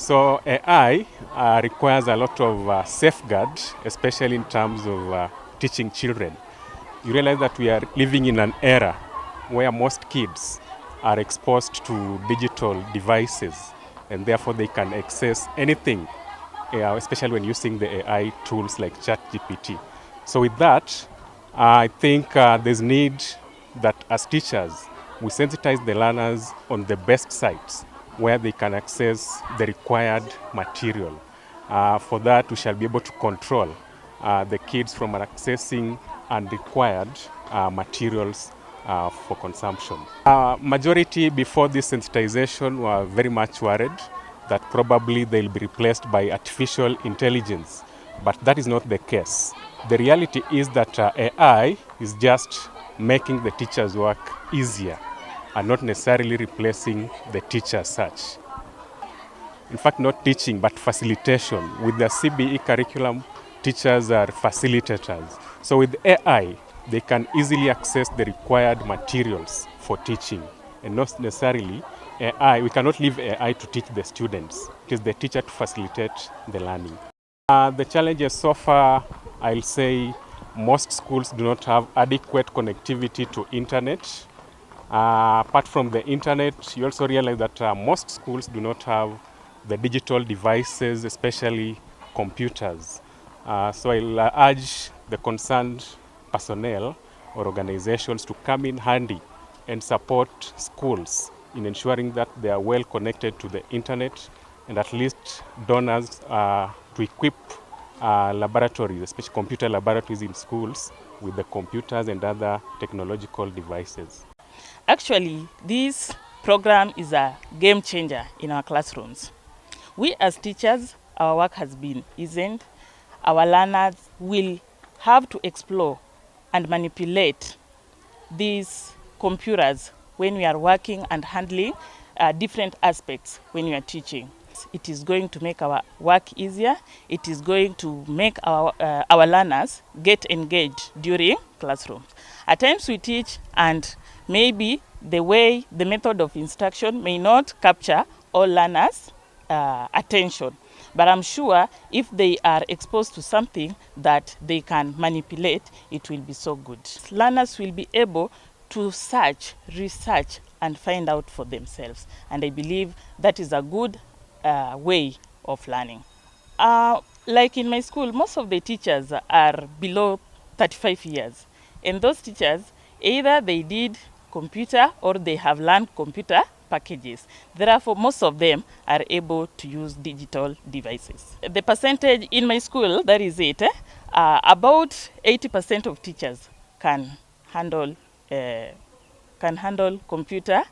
So AI requires a lot of safeguard, especially in terms of teaching children. You realize that we are living in an era where most kids are exposed to digital devices, and therefore they can access anything, especially when using the AI tools like ChatGPT. So with that, I think there's need that as teachers, we sensitize the learners on the best sites where they can access the required material. For that, we shall be able to control the kids from accessing unrequired materials for consumption. Majority before this sensitization were very much worried that probably they'll be replaced by artificial intelligence, but that is not the case. The reality is that AI is just making the teacher's work easier and not necessarily replacing the teacher as such. In fact, not teaching, but facilitation. With the CBE curriculum, teachers are facilitators. So with AI, they can easily access the required materials for teaching. And not necessarily AI, we cannot leave AI to teach the students. It is the teacher to facilitate the learning. The challenges so far, I'll say most schools do not have adequate connectivity to internet. Apart from the internet, you also realize that most schools do not have the digital devices, especially computers. So I'll urge the concerned personnel or organizations to come in handy and support schools in ensuring that they are well connected to the internet, and at least donors to equip laboratories, especially computer laboratories in schools, with the computers and other technological devices. Actually, this program is a game changer in our classrooms. We as teachers, our work has been eased. Our learners will have to explore and manipulate these computers when we are working and handling different aspects when we are teaching. It is going to make our work easier. It is going to make our learners get engaged during classrooms. At times we teach and maybe the method of instruction may not capture all learners' attention. But I'm sure if they are exposed to something that they can manipulate, it will be so good. Learners will be able to search, research, and find out for themselves. And I believe that is a good way of learning. Like in my school, most of the teachers are below 35 years. And those teachers, either they did computer or they have learned computer packages. Therefore, most of them are able to use digital devices. The percentage in my school, that is it, about 80% of teachers can handle computer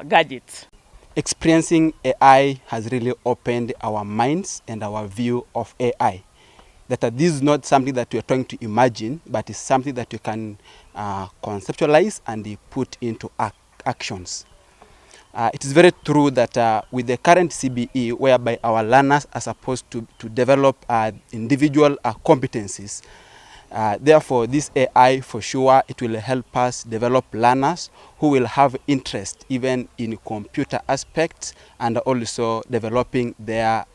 gadgets. Experiencing AI has really opened our minds and our view of AI. That this is not something that we are trying to imagine, but it's something that you can conceptualize and put into actions. It is very true that with the current CBE, whereby our learners are supposed to develop individual competencies, therefore this AI for sure, it will help us develop learners who will have interest even in computer aspects and also developing their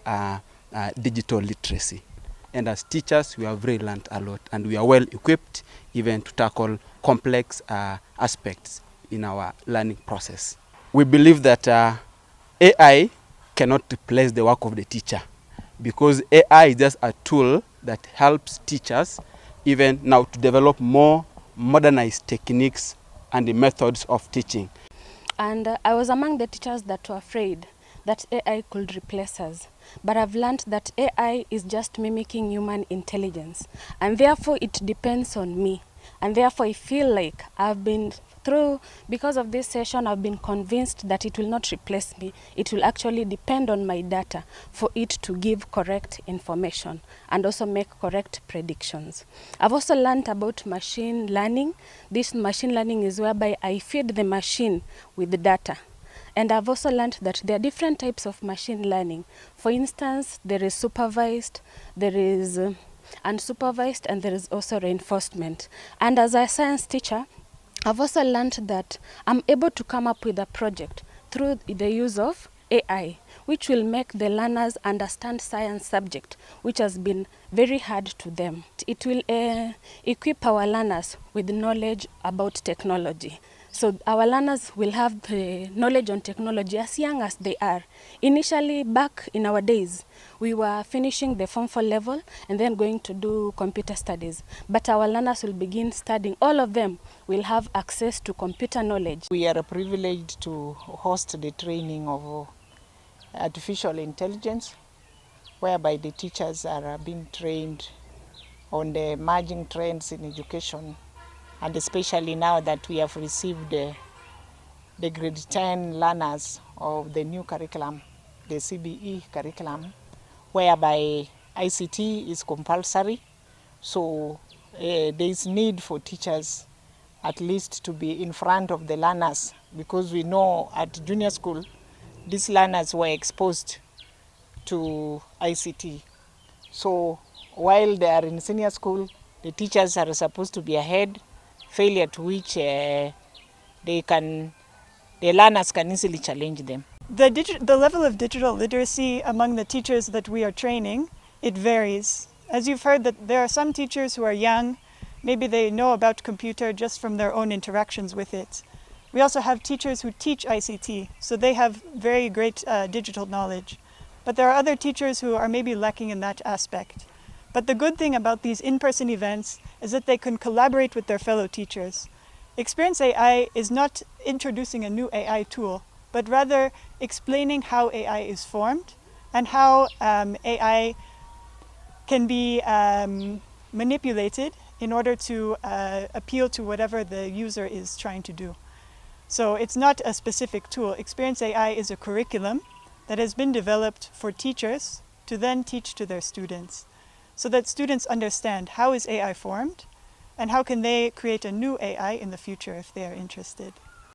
digital literacy. And as teachers, we have really learned a lot, and we are well equipped even to tackle complex aspects in our learning process. We believe that AI cannot replace the work of the teacher, because AI is just a tool that helps teachers even now to develop more modernized techniques and the methods of teaching. And I was among the teachers that were afraid that AI could replace us. But I've learned that AI is just mimicking human intelligence, and therefore it depends on me. And therefore I feel like because of this session, I've been convinced that it will not replace me. It will actually depend on my data for it to give correct information and also make correct predictions. I've also learned about machine learning. This machine learning is whereby I feed the machine with the data. And I've also learned that there are different types of machine learning. For instance, there is supervised, there is unsupervised, and there is also reinforcement. And as a science teacher, I've also learned that I'm able to come up with a project through the use of AI, which will make the learners understand science subject, which has been very hard to them. It will equip our learners with knowledge about technology. So our learners will have the knowledge on technology as young as they are. Initially, back in our days, we were finishing the Form 4 level and then going to do computer studies. But our learners will begin studying. All of them will have access to computer knowledge. We are privileged to host the training of artificial intelligence, whereby the teachers are being trained on the emerging trends in education, and especially now that we have received the grade 10 learners of the new curriculum, the CBE curriculum, whereby ICT is compulsory. So there is need for teachers at least to be in front of the learners, because we know at junior school these learners were exposed to ICT. So while they are in senior school, the teachers are supposed to be ahead, failure to which the learners can easily challenge them. The level of digital literacy among the teachers that we are training, it varies. As you've heard, that there are some teachers who are young, maybe they know about computer just from their own interactions with it. We also have teachers who teach ICT, so they have very great digital knowledge. But there are other teachers who are maybe lacking in that aspect. But the good thing about these in-person events is that they can collaborate with their fellow teachers. Experience AI is not introducing a new AI tool, but rather explaining how AI is formed and how AI can be manipulated in order to appeal to whatever the user is trying to do. So it's not a specific tool. Experience AI is a curriculum that has been developed for teachers to then teach to their students, so that students understand how is AI formed and how can they create a new AI in the future if they are interested.